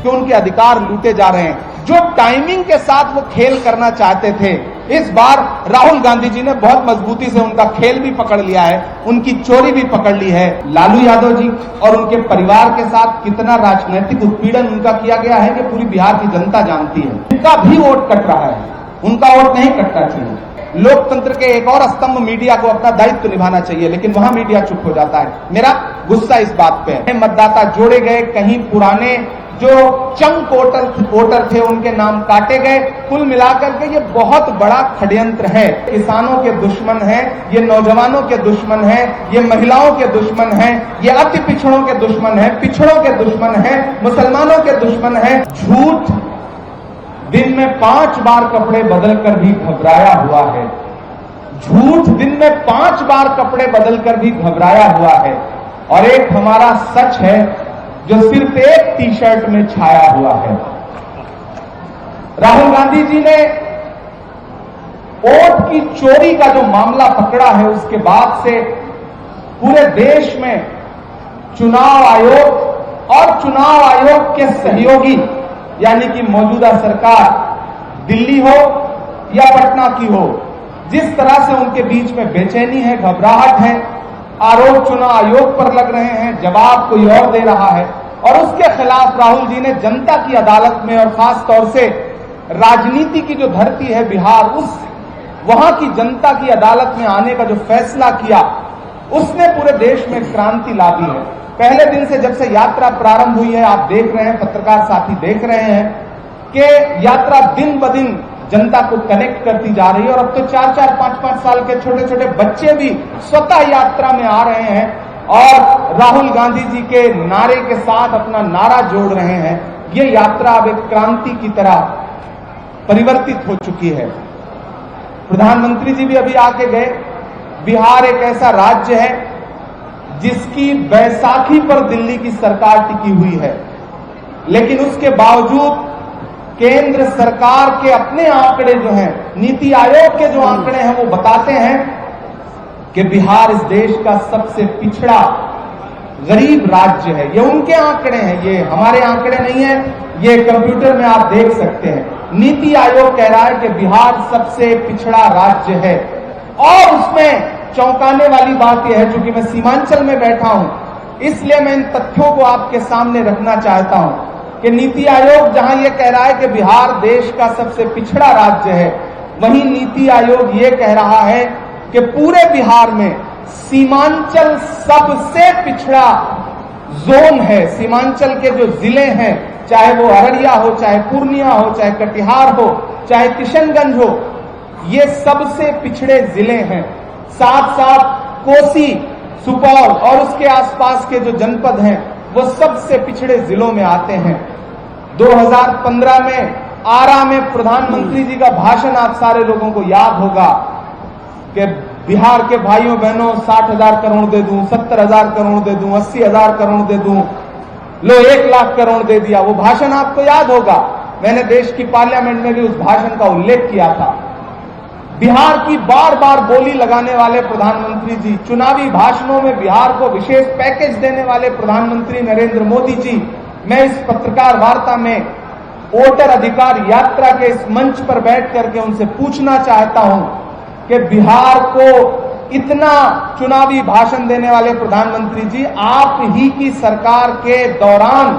कि उनके अधिकार लूटे जा रहे हैं। जो टाइमिंग के साथ वो खेल करना चाहते थे, इस बार राहुल गांधी जी ने बहुत मजबूती से उनका खेल भी पकड़ लिया है, उनकी चोरी भी पकड़ ली है। लालू यादव जी और उनके परिवार के साथ कितना राजनीतिक उत्पीड़न उनका किया गया है कि पूरी बिहार की जनता जानती है। उनका भी वोट कट रहा है, उनका वोट नहीं कटना चाहिए। लोकतंत्र के एक और स्तंभ मीडिया को अपना दायित्व निभाना चाहिए, लेकिन वहां मीडिया चुप हो जाता है। मेरा गुस्सा इस बात पे है। मतदाता जोड़े गए, कहीं पुराने जो चंग वोटर थे उनके नाम काटे गए। कुल मिलाकर के ये बहुत बड़ा षड्यंत्र है। किसानों के दुश्मन है, ये नौजवानों के दुश्मन है, ये महिलाओं के दुश्मन है, ये अति पिछड़ों के दुश्मन है, पिछड़ों के दुश्मन है, मुसलमानों के दुश्मन है। झूठ दिन में 5 बार कपड़े बदलकर भी घबराया हुआ है। झूठ दिन में 5 बार कपड़े बदलकर भी घबराया हुआ है। और एक हमारा सच है जो सिर्फ एक टी शर्ट में छाया हुआ है। राहुल गांधी जी ने वोट की चोरी का जो मामला पकड़ा है, उसके बाद से पूरे देश में चुनाव आयोग और चुनाव आयोग के सहयोगी यानी कि मौजूदा सरकार, दिल्ली हो या पटना की हो, जिस तरह से उनके बीच में बेचैनी है, घबराहट है, आरोप चुनाव आयोग पर लग रहे हैं, जवाब कोई और दे रहा है। और उसके खिलाफ राहुल जी ने जनता की अदालत में और खास तौर से राजनीति की जो धरती है बिहार, उस वहां की जनता की अदालत में आने का जो फैसला किया, उसने पूरे देश में क्रांति ला दी है। पहले दिन से जब से यात्रा प्रारंभ हुई है, आप देख रहे हैं, पत्रकार साथी देख रहे हैं कि यात्रा दिन ब दिन जनता को कनेक्ट करती जा रही है। और अब तो 4-4, 5-5 साल के छोटे छोटे बच्चे भी स्वतः यात्रा में आ रहे हैं और राहुल गांधी जी के नारे के साथ अपना नारा जोड़ रहे हैं। ये यात्रा अब एक क्रांति की तरह परिवर्तित हो चुकी है। प्रधानमंत्री जी भी अभी आके गए। बिहार एक ऐसा राज्य है जिसकी बैसाखी पर दिल्ली की सरकार टिकी हुई है, लेकिन उसके बावजूद केंद्र सरकार के अपने आंकड़े जो हैं, नीति आयोग के जो आंकड़े हैं, वो बताते हैं कि बिहार इस देश का सबसे पिछड़ा गरीब राज्य है। ये उनके आंकड़े हैं, ये हमारे आंकड़े नहीं है, ये कंप्यूटर में आप देख सकते हैं। नीति आयोग कह रहा है कि बिहार सबसे पिछड़ा राज्य है। और उसमें चौंकाने वाली बात यह है, चूंकि मैं सीमांचल में बैठा हूं, इसलिए मैं इन तथ्यों को आपके सामने रखना चाहता हूं कि नीति आयोग जहां यह कह रहा है कि बिहार देश का सबसे पिछड़ा राज्य है, वहीं नीति आयोग ये कह रहा है कि पूरे बिहार में सीमांचल सबसे पिछड़ा जोन है। सीमांचल के जो जिले हैं, चाहे वो अररिया हो, चाहे पूर्णिया हो, चाहे कटिहार हो, चाहे किशनगंज हो, ये सबसे पिछड़े जिले हैं। साथ साथ कोसी, सुपौल और उसके आसपास के जो जनपद हैं, वो सबसे पिछड़े जिलों में आते हैं। 2015 में आरा में प्रधानमंत्री जी का भाषण आप सारे लोगों को याद होगा कि बिहार के भाइयों बहनों 60,000 करोड़ दे दूं, 70,000 करोड़ दे दूं, 80,000 करोड़ दे दूं, लो 1 लाख करोड़ दे दिया। वो भाषण आपको याद होगा, मैंने देश की पार्लियामेंट में भी उस भाषण का उल्लेख किया था। बिहार की बार बार बोली लगाने वाले प्रधानमंत्री जी, चुनावी भाषणों में बिहार को विशेष पैकेज देने वाले प्रधानमंत्री नरेंद्र मोदी जी, मैं इस पत्रकार वार्ता में वोटर अधिकार यात्रा के इस मंच पर बैठ करके उनसे पूछना चाहता हूं कि बिहार को इतना चुनावी भाषण देने वाले प्रधानमंत्री जी, आप ही की सरकार के दौरान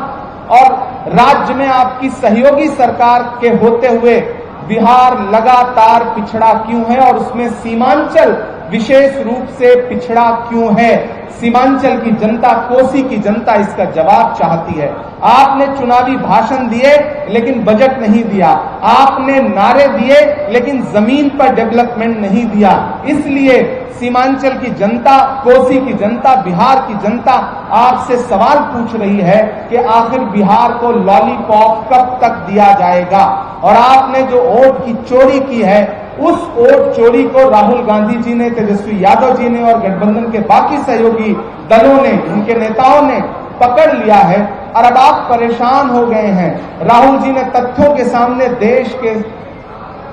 और राज्य में आपकी सहयोगी सरकार के होते हुए बिहार लगातार पिछड़ा क्यों है और उसमें सीमांचल विशेष रूप से पिछड़ा क्यों है? सीमांचल की जनता, कोसी की जनता इसका जवाब चाहती है। आपने चुनावी भाषण दिए लेकिन बजट नहीं दिया, आपने नारे दिए लेकिन जमीन पर डेवलपमेंट नहीं दिया। इसलिए सीमांचल की जनता, कोसी की जनता, बिहार की जनता आपसे सवाल पूछ रही है कि आखिर बिहार को लॉलीपॉप कब तक दिया जाएगा। और आपने जो वोट की चोरी की है, उस वोट चोरी को राहुल गांधी जी ने, तेजस्वी यादव जी ने और गठबंधन के बाकी सहयोगी दलों ने, उनके नेताओं ने पकड़ लिया है और अब आप परेशान हो गए हैं। राहुल जी ने तथ्यों के सामने देश के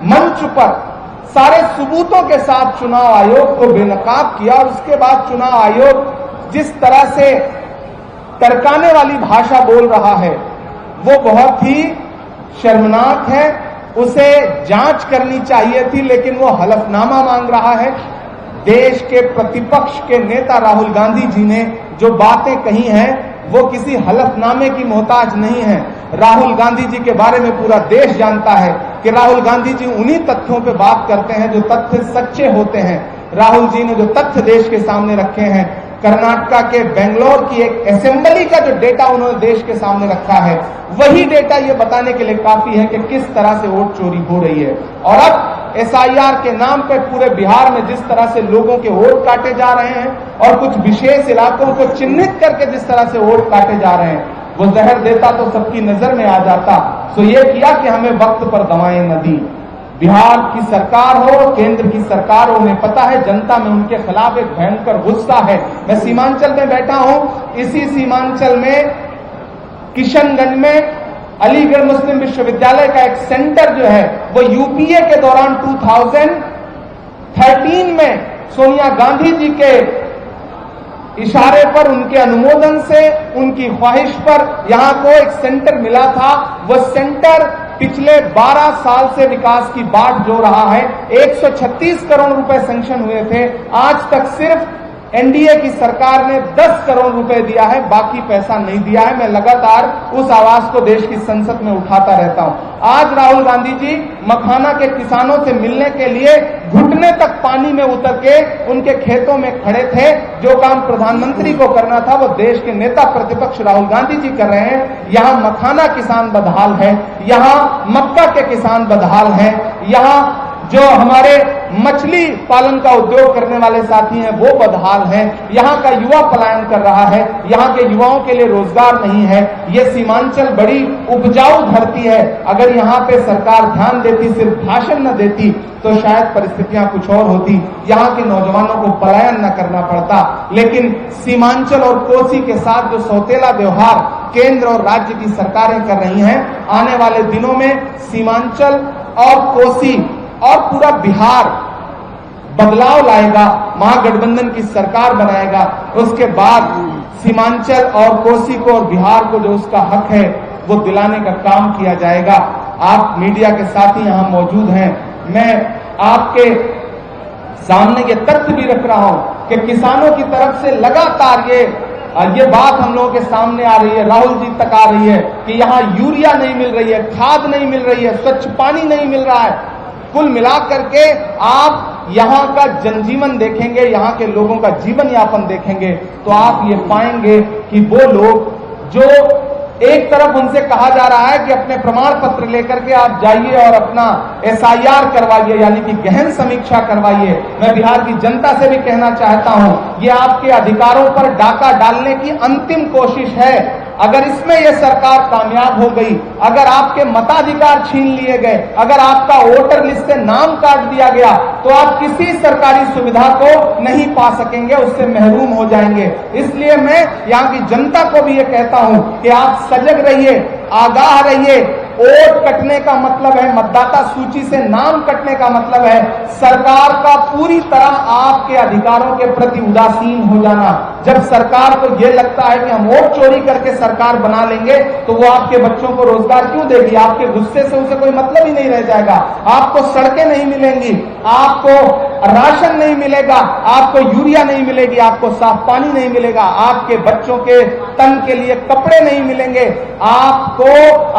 मंच पर सारे सबूतों के साथ चुनाव आयोग को बेनकाब किया और उसके बाद चुनाव आयोग जिस तरह से टरकाने वाली भाषा बोल रहा है, वो बहुत ही शर्मनाक है। उसे जांच करनी चाहिए थी, लेकिन वो हलफनामा मांग रहा है। देश के प्रतिपक्ष के नेता राहुल गांधी जी ने जो बातें कही हैं वो किसी हलफनामे की मोहताज नहीं है। राहुल गांधी जी के बारे में पूरा देश जानता है कि राहुल गांधी जी उन्हीं तथ्यों पे बात करते हैं जो तथ्य सच्चे होते हैं। राहुल जी ने जो तथ्य देश के सामने रखे हैं, कर्नाटका के बेंगलोर की एक असेंबली का जो डेटा उन्होंने देश के सामने रखा है, वही डेटा ये बताने के लिए काफी है कि किस तरह से वोट चोरी हो रही है। और अब SIR के नाम पे पूरे बिहार में जिस तरह से लोगों के वोट काटे जा रहे हैं और कुछ विशेष इलाकों को चिन्हित करके जिस तरह से वोट काटे जा रहे हैं, वो जहर देता तो सबकी नजर में आ जाता। सो ये किया कि हमें वक्त पर दवाएं न दी। बिहार की सरकार हो, केंद्र की सरकार हो, उन्हें पता है जनता में उनके खिलाफ एक भयंकर गुस्सा है। मैं सीमांचल में बैठा हूं, इसी सीमांचल में किशनगंज में अलीगढ़ मुस्लिम विश्वविद्यालय का एक सेंटर जो है वो UPA के दौरान 2013 में सोनिया गांधी जी के इशारे पर, उनके अनुमोदन से, उनकी ख्वाहिश पर यहां को एक सेंटर मिला था। वो सेंटर पिछले 12 साल से विकास की बाट जो रहा है। 136 करोड़ रुपए सैंक्शन हुए थे, आज तक सिर्फ NDA की सरकार ने 10 करोड़ रुपए दिया है, बाकी पैसा नहीं दिया है। मैं लगातार उस आवाज को देश की संसद में उठाता रहता हूं। आज राहुल गांधी जी मखाना के किसानों से मिलने के लिए घुटने तक पानी में उतर के उनके खेतों में खड़े थे। जो काम प्रधानमंत्री को करना था वो देश के नेता प्रतिपक्ष राहुल गांधी जी कर रहे हैं। यहां मखाना किसान बदहाल है, यहां मक्का के किसान बदहाल हैं, यहां जो हमारे मछली पालन का उद्योग करने वाले साथी हैं वो बदहाल हैं। यहाँ का युवा पलायन कर रहा है, यहाँ के युवाओं के लिए रोजगार नहीं है। ये सीमांचल बड़ी उपजाऊ धरती है। अगर यहाँ पे सरकार ध्यान देती, सिर्फ भाषण न देती, तो शायद परिस्थितियां कुछ और होती, यहाँ के नौजवानों को पलायन न करना पड़ता। लेकिन सीमांचल और कोसी के साथ जो सौतेला व्यवहार केंद्र और राज्य की सरकारें कर रही हैं, आने वाले दिनों में सीमांचल और कोसी और पूरा बिहार बदलाव लाएगा, महागठबंधन की सरकार बनाएगा। उसके बाद सीमांचल और कोसी को और बिहार को जो उसका हक है वो दिलाने का काम किया जाएगा। आप मीडिया के साथी यहां मौजूद हैं, मैं आपके सामने ये तथ्य भी रख रहा हूं कि किसानों की तरफ से लगातार ये बात हम लोगों के सामने आ रही है, राहुल जी तक आ रही है कि यहाँ यूरिया नहीं मिल रही है, खाद नहीं मिल रही है, स्वच्छ पानी नहीं मिल रहा है। कुल मिलाकर के आप यहाँ का जनजीवन देखेंगे, यहाँ के लोगों का जीवन यापन देखेंगे, तो आप ये पाएंगे कि वो लोग जो एक तरफ उनसे कहा जा रहा है कि अपने प्रमाण पत्र लेकर के आप जाइए और अपना SIR करवाइए, यानी कि गहन समीक्षा करवाइए। मैं बिहार की जनता से भी कहना चाहता हूं, ये आपके अधिकारों पर डाका डालने की अंतिम कोशिश है। अगर इसमें यह सरकार कामयाब हो गई, अगर आपके मताधिकार छीन लिए गए, अगर आपका वोटर लिस्ट से नाम काट दिया गया, तो आप किसी सरकारी सुविधा को नहीं पा सकेंगे, उससे महरूम हो जाएंगे। इसलिए मैं यहाँ की जनता को भी ये कहता हूं कि आप सजग रहिए, आगाह रहिए। वोट कटने का मतलब है, मतदाता सूची से नाम कटने का मतलब है सरकार का पूरी तरह आपके अधिकारों के प्रति उदासीन हो जाना। जब सरकार को यह लगता है कि हम वोट चोरी करके सरकार बना लेंगे, तो वो आपके बच्चों को रोजगार क्यों देगी? आपके गुस्से से उसे कोई मतलब ही नहीं रह जाएगा। आपको सड़कें नहीं मिलेंगी, आपको राशन नहीं मिलेगा, आपको यूरिया नहीं मिलेगी, आपको साफ पानी नहीं मिलेगा, आपके बच्चों के तन के लिए कपड़े नहीं मिलेंगे, आपको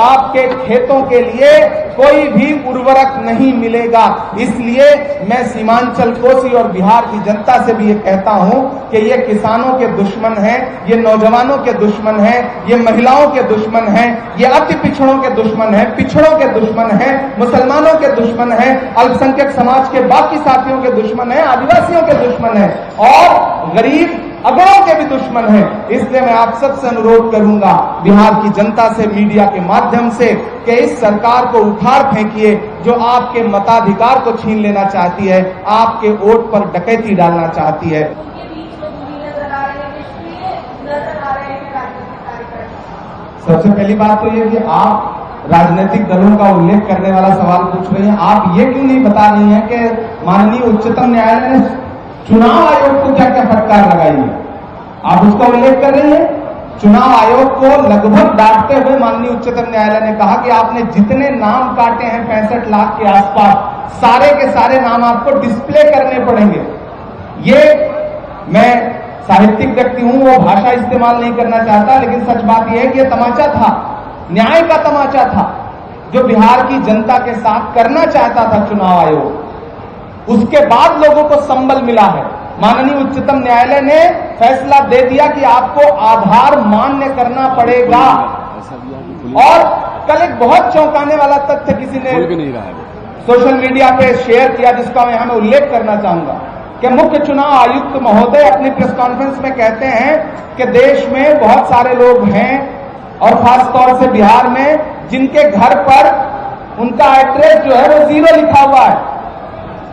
आपके खेतों के लिए कोई भी उर्वरक नहीं मिलेगा। इसलिए मैं सीमांचल, कोसी और बिहार की जनता से भी ये कहता हूं कि ये किसानों के दुश्मन हैं, ये नौजवानों के दुश्मन हैं, ये महिलाओं के दुश्मन हैं, ये अति पिछड़ों के दुश्मन हैं, पिछड़ों के दुश्मन हैं, मुसलमानों के दुश्मन हैं, अल्पसंख्यक समाज के बाकी साथियों के दुश्मन हैं, आदिवासियों के दुश्मन हैं और गरीब अगड़ों के भी दुश्मन हैं। इसलिए मैं आप सबसे अनुरोध करूंगा, बिहार की जनता से, मीडिया के माध्यम से, कि इस सरकार को उखाड़ फेंकिए जो आपके मताधिकार को छीन लेना चाहती है, आपके वोट पर डकैती डालना चाहती है। सबसे पहली बात तो ये कि आप राजनीतिक दलों का उल्लेख करने वाला सवाल पूछ रही हैं। आप ये क्यों नहीं बता रही हैं कि माननीय उच्चतम न्यायालय ने चुनाव आयोग को क्या क्या फटकार लगाई है? आप उसका उल्लेख कर रही हैं चुनाव आयोग को लगभग डांटते हुए माननीय उच्चतम न्यायालय ने कहा कि आपने जितने नाम काटे हैं 65 लाख के आसपास, सारे के सारे नाम आपको डिस्प्ले करने पड़ेंगे। ये मैं साहित्यिक व्यक्ति हूं, वो भाषा इस्तेमाल नहीं करना चाहता, लेकिन सच बात यह है कि यह तमाचा था, न्याय का तमाचा था जो बिहार की जनता के साथ करना चाहता था चुनाव आयोग। उसके बाद लोगों को संबल मिला है। माननीय उच्चतम न्यायालय ने फैसला दे दिया कि आपको आधार मान्य करना पड़ेगा। और कल एक बहुत चौंकाने वाला तथ्य किसी ने सोशल मीडिया पे शेयर किया, जिसका मैं यहां में उल्लेख करना चाहूंगा कि मुख्य चुनाव आयुक्त महोदय अपनी प्रेस कॉन्फ्रेंस में कहते हैं कि देश में बहुत सारे लोग हैं और खासतौर से बिहार में जिनके घर पर उनका एड्रेस जो है वो 0 लिखा हुआ है।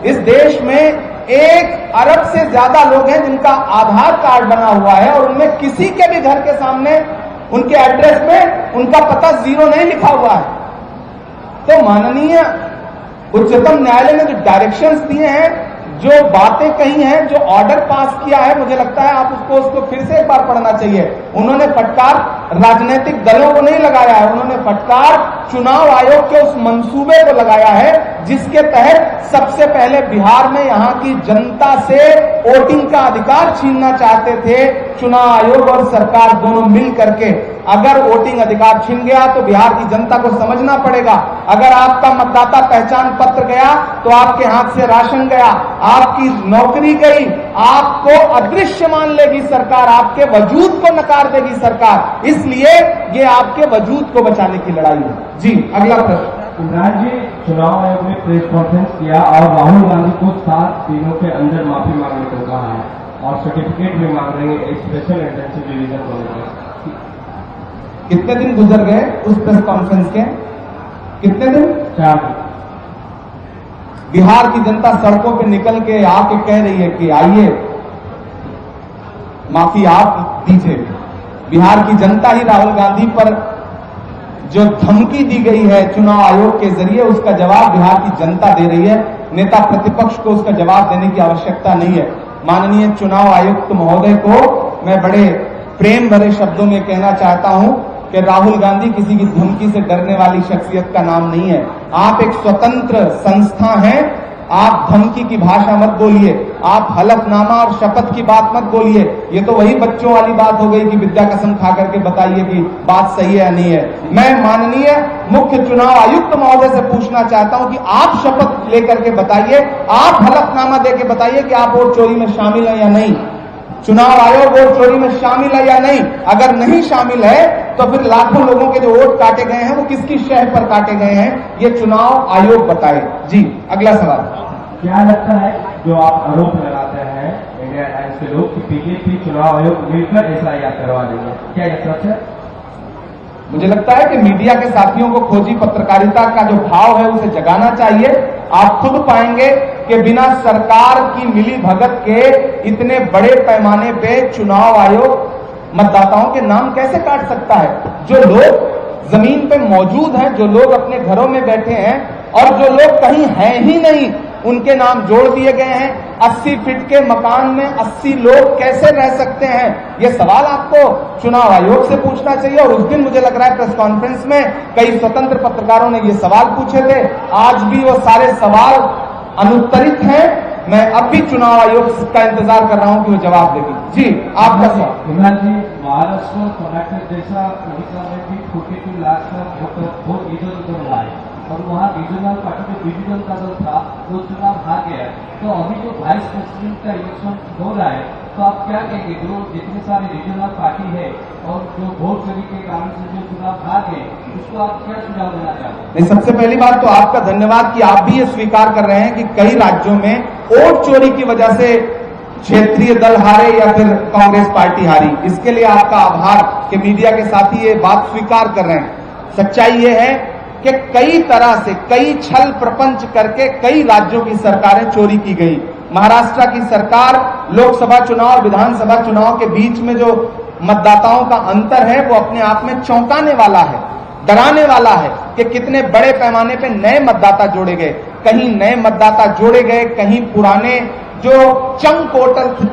इस देश में 1 अरब से ज्यादा लोग हैं जिनका आधार कार्ड बना हुआ है और उनमें किसी के भी घर के सामने उनके एड्रेस में उनका पता 0 नहीं लिखा हुआ है। तो माननीय उच्चतम न्यायालय ने जो डायरेक्शंस दिए हैं, जो बातें कही हैं, जो ऑर्डर पास किया है, मुझे लगता है आप उसको फिर से एक बार पढ़ना चाहिए। उन्होंने फटकार राजनीतिक दलों को नहीं लगाया है, उन्होंने फटकार चुनाव आयोग के उस मंसूबे को लगाया है जिसके तहत सबसे पहले बिहार में यहां की जनता से वोटिंग का अधिकार छीनना चाहते थे चुनाव आयोग और सरकार दोनों मिल करके। अगर वोटिंग अधिकार छिन गया तो बिहार की जनता को समझना पड़ेगा, अगर आपका मतदाता पहचान पत्र गया तो आपके हाथ से राशन गया, आपकी नौकरी गई, आपको अदृश्य मान लेगी सरकार, आपके वजूद को नकार देगी सरकार। इसलिए ये आपके वजूद को बचाने की लड़ाई है। जी, अगला प्रश्न। इमरान जी, चुनाव आयोग ने प्रेस कॉन्फ्रेंस किया और राहुल गांधी को 7 दिनों के अंदर माफी मांगने को कहा है और सर्टिफिकेट भी मांग रहे हैं स्पेशल इंटेंसिव रिवीजन को लेकर। कितने दिन गुजर गए उस प्रेस कॉन्फ्रेंस के? कितने दिन? 4 दिन। बिहार की जनता सड़कों पे निकल के आके कह रही है कि आइए माफी आप दीजिए। बिहार की जनता ही राहुल गांधी पर जो धमकी दी गई है चुनाव आयोग के जरिए, उसका जवाब बिहार की जनता दे रही है। नेता प्रतिपक्ष को उसका जवाब देने की आवश्यकता नहीं है। माननीय चुनाव आयुक्त महोदय को मैं बड़े प्रेम भरे शब्दों में कहना चाहता हूं कि राहुल गांधी किसी की धमकी से डरने वाली शख्सियत का नाम नहीं है। आप एक स्वतंत्र संस्था हैं, आप धमकी की भाषा मत बोलिए, आप हलफनामा और शपथ की बात मत बोलिए। ये तो वही बच्चों वाली बात हो गई कि विद्या कसम खा करके बताइए कि बात सही है या नहीं है। मैं माननीय मुख्य चुनाव आयुक्त महोदय से पूछना चाहता हूं कि आप शपथ लेकर के बताइए, आप हलफनामा देके बताइए कि आप वोट चोरी में शामिल हैं या नहीं। चुनाव आयोग वोट चोरी में शामिल है या नहीं? अगर नहीं शामिल है तो फिर लाखों लोगों के जो वोट काटे गए हैं वो किसकी शह पर काटे गए हैं, ये चुनाव आयोग बताए। जी, अगला सवाल। क्या लगता है जो आप आरोप लगाते हैं इंडिया अलायंस के लोग कि बीजेपी चुनाव आयोग मिलकर एसआईआर करवा देंगे, क्या यह सच है? मुझे लगता है कि मीडिया के साथियों को खोजी पत्रकारिता का जो भाव है उसे जगाना चाहिए। आप खुद पाएंगे कि बिना सरकार की मिली भगत के इतने बड़े पैमाने पे चुनाव आयोग मतदाताओं के नाम कैसे काट सकता है। जो लोग जमीन पे मौजूद हैं, जो लोग अपने घरों में बैठे हैं और जो लोग कहीं हैं ही नहीं, उनके नाम जोड़ दिए गए हैं। 80 फीट के मकान में 80 लोग कैसे रह सकते हैं, ये सवाल आपको चुनाव आयोग से पूछना चाहिए। और उस दिन मुझे लग रहा है प्रेस कॉन्फ्रेंस में कई स्वतंत्र पत्रकारों ने ये सवाल पूछे थे, आज भी वो सारे सवाल अनुत्तरित हैं। मैं अब भी चुनाव आयोग का इंतजार कर रहा हूं कि वो जवाब देगी। जी, आपका सवाल। इमरान जी, महाराष्ट्र कर्नाटक जैसा उड़ीसा में भी 42 लाख का वोट इधर उधर हुआ है और वहाँ रीजनल पार्टी जो बीजेपी दल का दल था वो चुनाव हार गया। तो अभी जो वाइस प्रेसिडेंट का इलेक्शन हो रहा है, तो आप क्या कहेंगे जो जितने सारे रीजनल पार्टी है और जो वोट चोरी के कारण से जो चुनाव हार गए, उसको आप क्या सुझाव देना चाहते हैं? सबसे पहली बात तो आपका धन्यवाद कि आप भी ये स्वीकार कर रहे हैं कि कई राज्यों में वोट चोरी की वजह से क्षेत्रीय दल हारे या फिर कांग्रेस पार्टी हारी। इसके लिए आपका आभार कि मीडिया के साथी ये बात स्वीकार कर रहे हैं। सच्चाई ये है कि कई तरह से कई छल प्रपंच करके कई राज्यों की सरकारें चोरी की गई। महाराष्ट्र की सरकार लोकसभा चुनाव और विधानसभा चुनाव के बीच में जो मतदाताओं का अंतर है वो अपने आप में चौंकाने वाला है, डराने वाला है कि कितने बड़े पैमाने पे नए मतदाता जोड़े गए। कहीं नए मतदाता जोड़े गए, कहीं पुराने जो चंक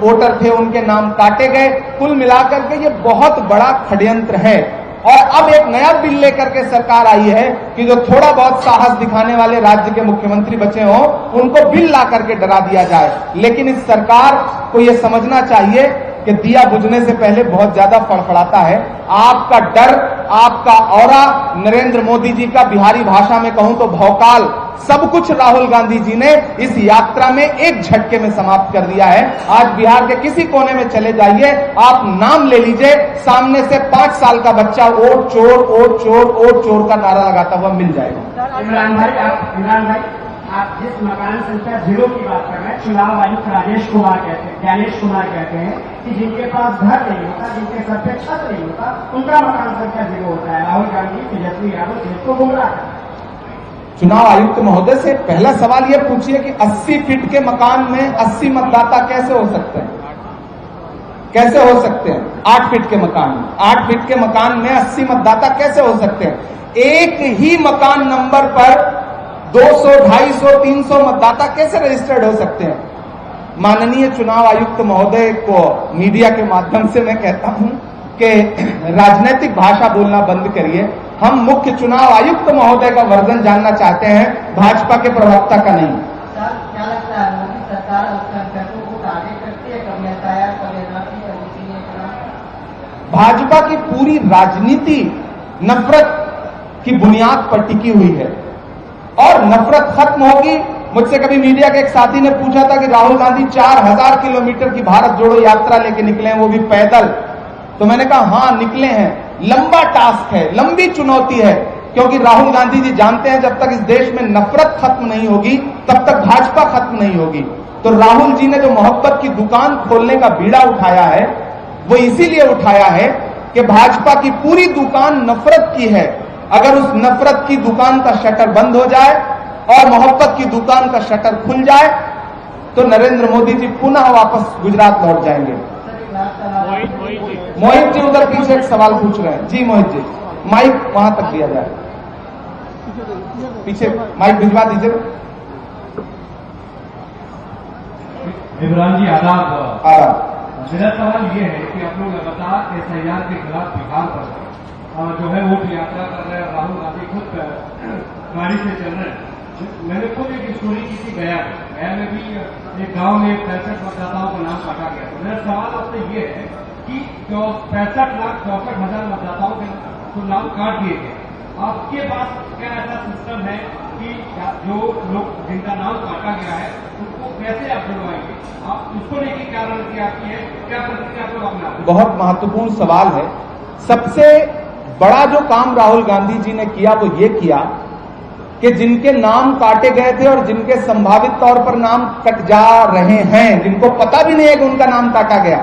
वोटर थे उनके नाम काटे गए। कुल मिलाकर के ये बहुत बड़ा षड्यंत्र है। और अब एक नया बिल लेकर के सरकार आई है कि जो थोड़ा बहुत साहस दिखाने वाले राज्य के मुख्यमंत्री बचे हों उनको बिल ला करके डरा दिया जाए। लेकिन इस सरकार को यह समझना चाहिए कि दिया बुझने से पहले बहुत ज्यादा फड़फड़ाता है। आपका डर, आपका औरा, नरेंद्र मोदी जी का बिहारी भाषा में कहूं तो भौकाल, सब कुछ राहुल गांधी जी ने इस यात्रा में एक झटके में समाप्त कर दिया है। आज बिहार के किसी कोने में चले जाइए, आप नाम ले लीजिए, सामने से 5 साल का बच्चा वोट चोर, वोट चोर, वोट चोर का नारा लगाता हुआ मिल जाएगा। इमरान भाई आप जिस मकान संख्या 0 की बात कर रहे हैं, चुनाव आयुक्त राजेश कुमार ज्ञानेश कुमार कहते हैं कि जिनके पास घर नहीं होता, जिनके सर पे छत नहीं होता, उनका मकान संख्या 0 होता है। राहुल गांधी, तेजस्वी यादव देश को गुमराह है। चुनाव आयुक्त महोदय से पहला सवाल यह पूछिए कि 80 फीट के मकान में 80 मतदाता कैसे हो सकते हैं? कैसे हो सकते हैं? 8 फीट के मकान में 8 फीट के मकान में 80 मतदाता कैसे हो सकते हैं? एक ही मकान नंबर पर 200, 250, 300 मतदाता कैसे रजिस्टर्ड हो सकते हैं? माननीय चुनाव आयुक्त महोदय को मीडिया के माध्यम से मैं कहता हूं कि राजनीतिक भाषा बोलना बंद करिए। हम मुख्य चुनाव आयुक्त महोदय का वर्जन जानना चाहते हैं, भाजपा के प्रवक्ता का नहीं। सर, क्या लगता है मोदी सरकार अल्पसंख्यकों को टारगेट करती है? कभी एसआईआर, कभी एनआरसी, कभी सीए? भाजपा की पूरी राजनीति नफरत की बुनियाद पर टिकी हुई है और नफरत खत्म होगी। मुझसे कभी मीडिया के एक साथी ने पूछा था कि राहुल गांधी 4000 किलोमीटर की भारत जोड़ो यात्रा लेके निकले हैं, वो भी पैदल। तो मैंने कहा हां निकले हैं, लंबा टास्क है, लंबी चुनौती है, क्योंकि राहुल गांधी जी जानते हैं जब तक इस देश में नफरत खत्म नहीं होगी तब तक भाजपा खत्म नहीं होगी। तो राहुल जी ने जो मोहब्बत की दुकान खोलने का बीड़ा उठाया है वो इसीलिए उठाया है कि भाजपा की पूरी दुकान नफरत की है। अगर उस नफरत की दुकान का शटर बंद हो जाए और मोहब्बत की दुकान का शटर खुल जाए तो नरेंद्र मोदी जी पुनः वापस गुजरात लौट जाएंगे। मोहित जी उधर पीछे एक सवाल पूछ रहे हैं। जी मोहित जी, माइक वहां तक दिया जाए, पीछे माइक भिजवा दीजिए। इमरान जी आदाब। मेरा सवाल ये है कि आप लोग लगातार एसआईआर के खिलाफ बिहार पर जो है वोट यात्रा कर रहे हैं, राहुल गांधी खुद गाड़ी से चल रहे हैं। मैंने खुद एक स्टोरी की थी गया में भी एक गांव में 65 मतदाताओं का नाम काटा गया। तो मेरा सवाल आपसे ये है कि जो 65,64,000 मतदाताओं के तो नाम काट दिए गए, आपके पास क्या ऐसा सिस्टम है कि जो लोग जिनका नाम काटा गया है उनको कैसे आप जुड़वाएंगे? आप उसको लेकर क्या रणनीति आपकी है, क्या प्रतिक्रिया आप लोग अपना? बहुत महत्वपूर्ण सवाल है। सबसे बड़ा जो काम राहुल गांधी जी ने किया वो ये किया कि जिनके नाम काटे गए थे और जिनके संभावित तौर पर नाम कट जा रहे हैं, जिनको पता भी नहीं है कि उनका नाम काटा गया,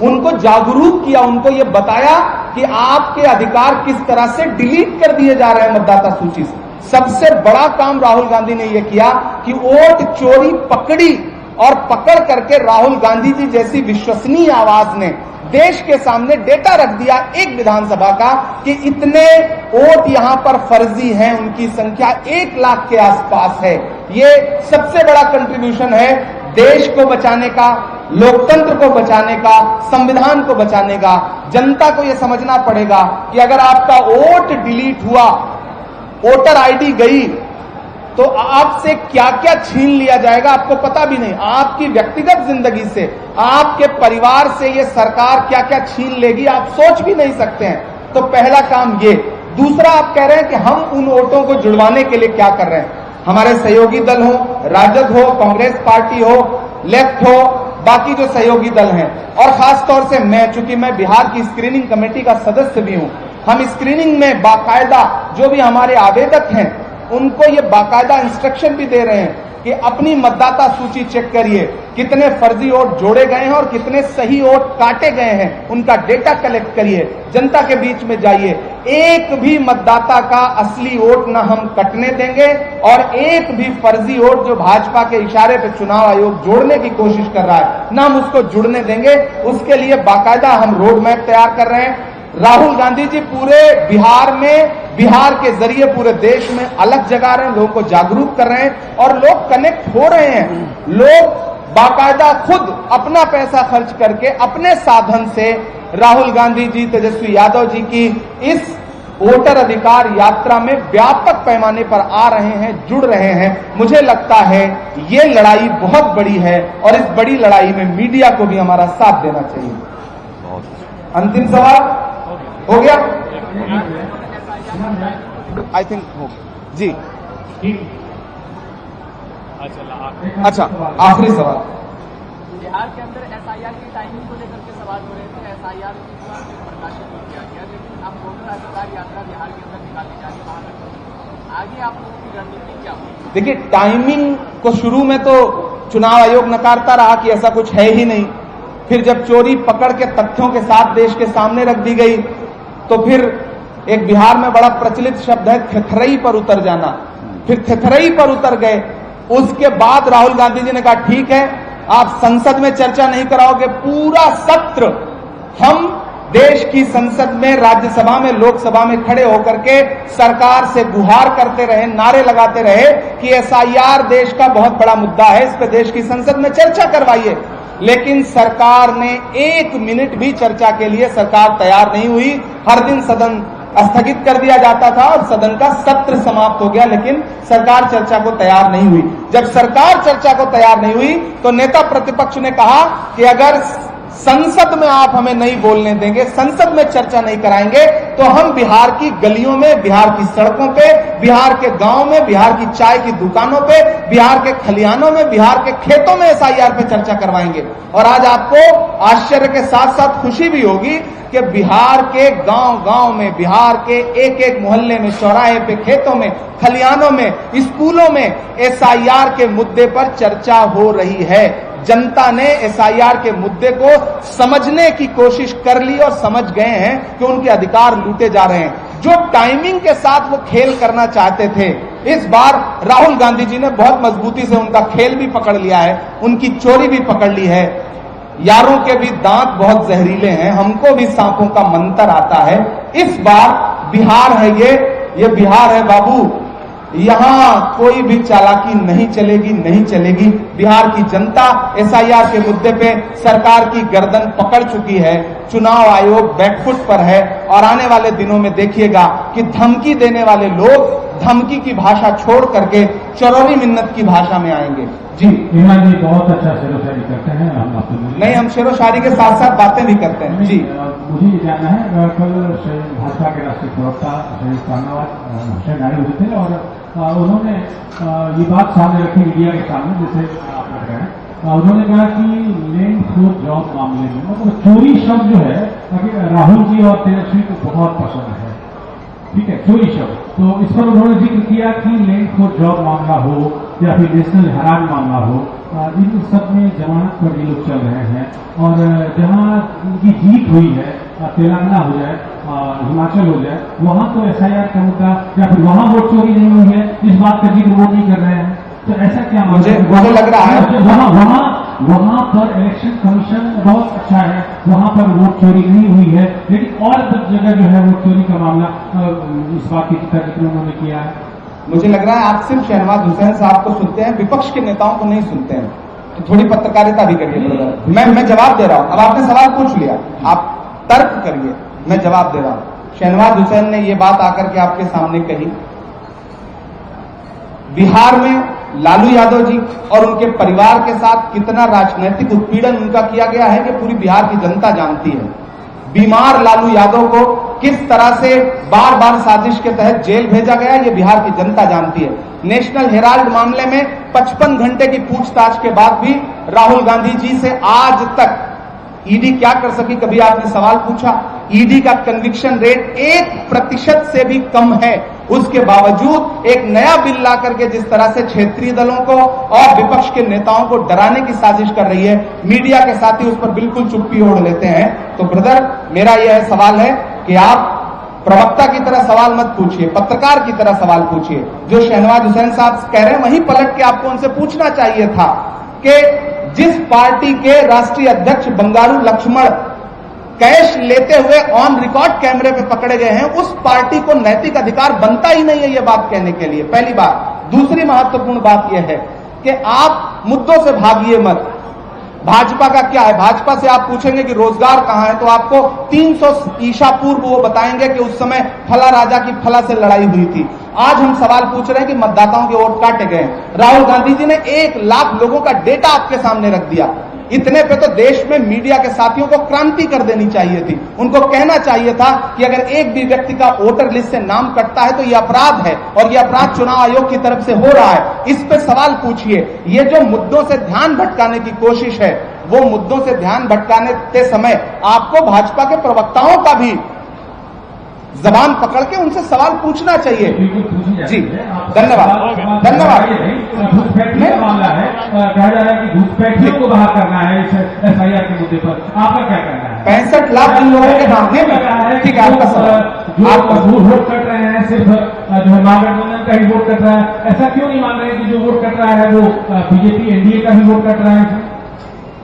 उनको जागरूक किया, उनको ये बताया कि आपके अधिकार किस तरह से डिलीट कर दिए जा रहे हैं मतदाता सूची से। सबसे बड़ा काम राहुल गांधी ने यह किया कि वोट चोरी पकड़ी और पकड़ करके राहुल गांधी जी जैसी विश्वसनीय आवाज ने देश के सामने डेटा रख दिया एक विधानसभा का कि इतने वोट यहां पर फर्जी हैं, उनकी संख्या 1 लाख के आसपास है। ये सबसे बड़ा कंट्रीब्यूशन है देश को बचाने का, लोकतंत्र को बचाने का, संविधान को बचाने का। जनता को यह समझना पड़ेगा कि अगर आपका वोट डिलीट हुआ, वोटर आईडी गई, तो आपसे क्या क्या छीन लिया जाएगा आपको पता भी नहीं। आपकी व्यक्तिगत जिंदगी से, आपके परिवार से ये सरकार क्या क्या छीन लेगी आप सोच भी नहीं सकते हैं। तो पहला काम ये। दूसरा, आप कह रहे हैं कि हम उन वोटों को जुड़वाने के लिए क्या कर रहे हैं। हमारे सहयोगी दल हो, राजद हो, कांग्रेस पार्टी हो, लेफ्ट हो, बाकी जो सहयोगी दल हैं, और खासतौर से मैं, चूंकि मैं बिहार की स्क्रीनिंग कमेटी का सदस्य भी हूं, हम स्क्रीनिंग में बाकायदा जो भी हमारे आवेदक हैं उनको ये बाकायदा इंस्ट्रक्शन भी दे रहे हैं कि अपनी मतदाता सूची चेक करिए, कितने फर्जी वोट जोड़े गए हैं और कितने सही वोट काटे गए हैं, उनका डेटा कलेक्ट करिए, जनता के बीच में जाइए। एक भी मतदाता का असली वोट न हम कटने देंगे और एक भी फर्जी वोट जो भाजपा के इशारे पे चुनाव आयोग जोड़ने की कोशिश कर रहा है न हम उसको जुड़ने देंगे। उसके लिए बाकायदा हम रोड मैप तैयार कर रहे हैं। राहुल गांधी जी पूरे बिहार में, बिहार के जरिए पूरे देश में अलग जगा रहे हैं, लोगों को जागरूक कर रहे हैं और लोग कनेक्ट हो रहे हैं। लोग बाकायदा खुद अपना पैसा खर्च करके अपने साधन से राहुल गांधी जी, तेजस्वी यादव जी की इस वोटर अधिकार यात्रा में व्यापक पैमाने पर आ रहे हैं, जुड़ रहे हैं। मुझे लगता है ये लड़ाई बहुत बड़ी है और इस बड़ी लड़ाई में मीडिया को भी हमारा साथ देना चाहिए। अंतिम सवाल हो गया? आई थिंक हो जी। अच्छा, आखिरी सवाल। बिहार के अंदर एसआईआर की टाइमिंग को लेकर के सवाल हो रहे थे। एसआईआर प्रकाशित नहीं किया गया, लेकिन अब वोटर अधिकार यात्रा बिहार के अंदर निकाली जा रही है महागठबंधन। आगे आप लोगों की रणनीति क्या होगी? देखिए, टाइमिंग को शुरू में तो चुनाव आयोग नकारता रहा कि ऐसा कुछ है ही नहीं। फिर जब चोरी पकड़ के तथ्यों के साथ देश के सामने रख दी गई, तो फिर एक बिहार में बड़ा प्रचलित शब्द है थेथरई पर उतर जाना। फिर थेथरई पर उतर गए। उसके बाद राहुल गांधी जी ने कहा ठीक है, आप संसद में चर्चा नहीं कराओगे, पूरा सत्र हम देश की संसद में, राज्यसभा में, लोकसभा में खड़े होकर के सरकार से गुहार करते रहे, नारे लगाते रहे कि एसआईआर देश का बहुत बड़ा मुद्दा है, इस पर देश की संसद में चर्चा करवाइए। लेकिन सरकार ने 1 मिनट भी चर्चा के लिए सरकार तैयार नहीं हुई। हर दिन सदन स्थगित कर दिया जाता था और सदन का सत्र समाप्त हो गया, लेकिन सरकार चर्चा को तैयार नहीं हुई। जब सरकार चर्चा को तैयार नहीं हुई तो नेता प्रतिपक्ष ने कहा कि अगर संसद में आप हमें नहीं बोलने देंगे, संसद में चर्चा नहीं कराएंगे, तो हम बिहार की गलियों में, बिहार की सड़कों पे, बिहार के गांव में, बिहार की चाय की दुकानों पे, बिहार के खलिहानों में, बिहार के खेतों में एसआईआर पे चर्चा करवाएंगे। और आज आपको आश्चर्य के साथ साथ खुशी भी होगी कि बिहार के गांव-गांव में, बिहार के एक-एक मोहल्ले में, चौराहे पे, खेतों में, खलिहानों में, स्कूलों में एसआईआर के मुद्दे पर चर्चा हो रही है। जनता ने एसआईआर के मुद्दे को समझने की कोशिश कर ली और समझ गए हैं कि उनके अधिकार लूटे जा रहे हैं। जो टाइमिंग के साथ वो खेल करना चाहते थे, इस बार राहुल गांधी जी ने बहुत मजबूती से उनका खेल भी पकड़ लिया है, उनकी चोरी भी पकड़ ली है। यारों के भी दांत बहुत जहरीले हैं, हमको भी सांपों का मंत्र आता है। इस बार बिहार है ये बिहार है बाबू, यहां कोई भी चालाकी नहीं चलेगी, नहीं चलेगी। बिहार की जनता एसआईआर के मुद्दे पे सरकार की गर्दन पकड़ चुकी है। चुनाव आयोग बैकफुट पर है और आने वाले दिनों में देखिएगा कि धमकी देने वाले लोग धमकी की भाषा छोड़ करके चरौरी मिन्नत की भाषा में आएंगे। जी इमरान जी बहुत अच्छा शेरो शायरी करते हैं। हम आपसे नहीं, हम शेरो शायरी के साथ साथ बातें भी करते हैं। जी मुझे ये जानना है, कल भाजपा के राष्ट्रीय प्रवक्ता हुसैन आए हुए थे और उन्होंने ये बात सामने रखी मीडिया के सामने, जैसे आप लग रहे हैं। उन्होंने कहा कि लैंड फोर जॉब मामले में मतलब चोरी शब्द जो है राहुल जी और तेजस्वी को बहुत पसंद है, ठीक है, चोरी शब्द। तो इस पर उन्होंने जिक्र किया कि लैंड फोर जॉब मामला हो या फिर नेशनल हेराल्ड मामला हो, इन सब में जमानत पर ये लोग चल रहे हैं। और जहां इनकी जीत हुई है, तेलंगाना हो जाए, हिमाचल हो जाए, वहां तो एसआईआर का मुद्दा या फिर वहां वोट चोरी नहीं हुई है, इस बात का जिक्र वो नहीं कर रहे हैं। तो ऐसा क्या मुझे लग रहा है वहां पर इलेक्शन कमीशन बहुत अच्छा है, वहां पर वोट चोरी नहीं हुई है, लेकिन और जगह जो है वोट चोरी का मामला इस बात की जिक्र उन्होंने किया है। मुझे लग रहा है आप सिर्फ शहनवाज हुसैन साहब को सुनते हैं, विपक्ष के नेताओं को नहीं सुनते हैं। तो थोड़ी पत्रकारिता भी करिए ब्रदर। मैं जवाब दे रहा हूं। अब आपने सवाल पूछ लिया, आप तर्क करिए, मैं जवाब दे रहा हूं। शहनवाज हुसैन ने ये बात आकर के आपके सामने कही, बिहार में लालू यादव जी और उनके परिवार के साथ कितना राजनीतिक उत्पीड़न उनका किया गया है कि पूरी बिहार की जनता जानती है। बीमार लालू यादव को किस तरह से बार बार साजिश के तहत जेल भेजा गया, ये बिहार की जनता जानती है। नेशनल हेराल्ड मामले में 55 घंटे की पूछताछ के बाद भी राहुल गांधी जी से आज तक ईडी क्या कर सकी, कभी आपने सवाल पूछा? ईडी का कन्विक्शन रेट 1% से भी कम है। उसके बावजूद एक नया बिल ला करके जिस तरह से क्षेत्रीय दलों को और विपक्ष के नेताओं को डराने की साजिश कर रही है, मीडिया के साथी उस पर बिल्कुल चुप्पी ओढ़ लेते हैं। तो ब्रदर, मेरा यह सवाल है कि आप प्रवक्ता की तरह सवाल मत पूछिए, पत्रकार की तरह सवाल पूछिए। जो शहनवाज हुसैन साहब कह रहे हैं वहीं पलट के आपको उनसे पूछना चाहिए था कि जिस पार्टी के राष्ट्रीय अध्यक्ष बंगारू लक्ष्मण कैश लेते हुए ऑन रिकॉर्ड कैमरे पे पकड़े गए हैं, उस पार्टी को नैतिक अधिकार बनता ही नहीं है ये बात कहने के लिए। पहली बात। दूसरी महत्वपूर्ण बात यह है कि आप मुद्दों से भागिए मत। भाजपा का क्या है? भाजपा से आप पूछेंगे कि रोजगार कहां है, तो आपको 300 ईसा पूर्व वो बताएंगे कि उस समय फला राजा की फला से लड़ाई हुई थी। आज हम सवाल पूछ रहे हैं कि मतदाताओं के वोट काटे गए। राहुल गांधी जी ने 1 लाख लोगों का डेटा आपके सामने रख दिया। इतने पे तो देश में मीडिया के साथियों को क्रांति कर देनी चाहिए थी। उनको कहना चाहिए था कि अगर एक भी व्यक्ति का वोटर लिस्ट से नाम कटता है तो यह अपराध है, और यह अपराध चुनाव आयोग की तरफ से हो रहा है। इस पे सवाल पूछिए। ये जो मुद्दों से ध्यान भटकाने की कोशिश है, वो मुद्दों से ध्यान भटकाने के समय आपको भाजपा के प्रवक्ताओं का भी जबान पकड़ के उनसे सवाल पूछना चाहिए। जी, धन्यवाद। धन्यवाद। घुसपैठी का मामला है, कहा जा रहा है कि घुसपैठियों को बाहर करना है इस एफआईआर के मुद्दे पर, आपका क्या कहना है? 65 लाख जिन लोगों के मामले में, ठीक है, आपका सवाल। आप वोट कट रहे हैं, सिर्फ जो है महागठबंधन का ही वोट कट रहा है, ऐसा क्यों नहीं मान रहे कि जो वोट कट रहा है वो बीजेपी एनडीए का भी वोट कट रहा है?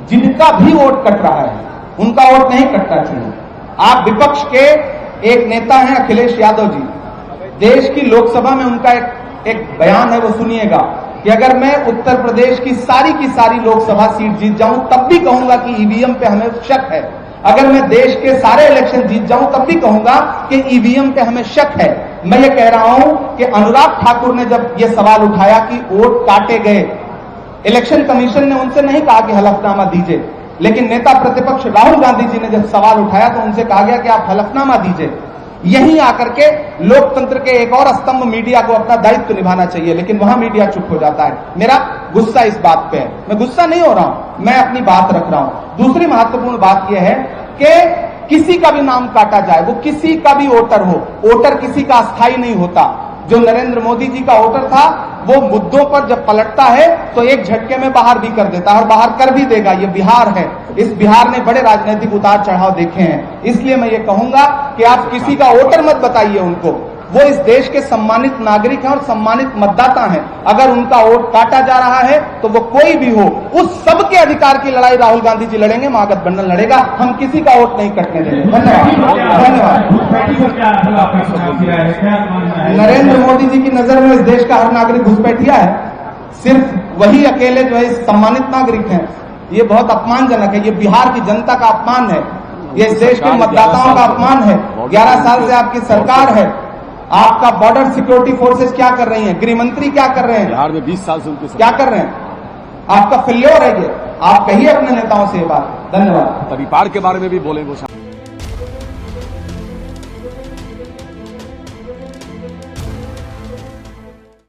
जिनका भी वोट कट रहा है उनका वोट नहीं कटता चुनाव। आप विपक्ष के एक नेता हैं अखिलेश यादव जी, देश की लोकसभा में उनका एक बयान है, वो सुनिएगा कि अगर मैं उत्तर प्रदेश की सारी लोकसभा सीट जीत जाऊं तब भी कहूंगा कि ईवीएम पे हमें शक है। अगर मैं देश के सारे इलेक्शन जीत जाऊं तब भी कहूंगा कि ईवीएम पे हमें शक है। मैं ये कह रहा हूं कि अनुराग ठाकुर ने जब ये सवाल उठाया कि वोट काटे गए, इलेक्शन कमीशन ने उनसे नहीं कहा कि हलफनामा दीजिए, लेकिन नेता प्रतिपक्ष राहुल गांधी जी ने जब सवाल उठाया तो उनसे कहा गया कि आप हलफनामा दीजिए। यहीं आकर के लोकतंत्र के एक और स्तंभ मीडिया को अपना दायित्व निभाना चाहिए, लेकिन वहां मीडिया चुप हो जाता है। मेरा गुस्सा इस बात पे है, मैं गुस्सा नहीं हो रहा हूं, मैं अपनी बात रख रहा हूं। दूसरी महत्वपूर्ण बात यह है कि किसी का भी नाम काटा जाए, वो किसी का भी वोटर हो, वोटर किसी का अस्थायी नहीं होता। जो नरेंद्र मोदी जी का वोटर था, वो मुद्दों पर जब पलटता है तो एक झटके में बाहर भी कर देता है, और बाहर कर भी देगा। ये बिहार है, इस बिहार ने बड़े राजनीतिक उतार चढ़ाव देखे हैं। इसलिए मैं ये कहूंगा कि आप किसी का वोटर मत बताइए उनको, वो इस देश के सम्मानित नागरिक हैं और सम्मानित मतदाता हैं। अगर उनका वोट काटा जा रहा है तो वो कोई भी हो, उस सबके अधिकार की लड़ाई राहुल गांधी जी लड़ेंगे, महागठबंधन लड़ेगा। हम किसी का वोट नहीं कटने देंगे। धन्यवाद। धन्यवाद। नरेंद्र मोदी जी की नजर में इस देश का हर नागरिक घुसपैठिया है, सिर्फ वही अकेले जो है सम्मानित नागरिक हैं। ये बहुत अपमानजनक है, ये बिहार की जनता का अपमान है, ये इस देश के मतदाताओं का अपमान है। 11 साल से आपकी सरकार है, आपका बॉर्डर सिक्योरिटी फोर्सेस क्या कर रही हैं, गृह मंत्री क्या कर रहे हैं, बिहार में 20 साल से उनके क्या कर रहे हैं? आपका फेल्योर है ये। आप कहिए अपने नेताओं से ये बात। धन्यवाद। तभी पार के बारे में भी बोले वो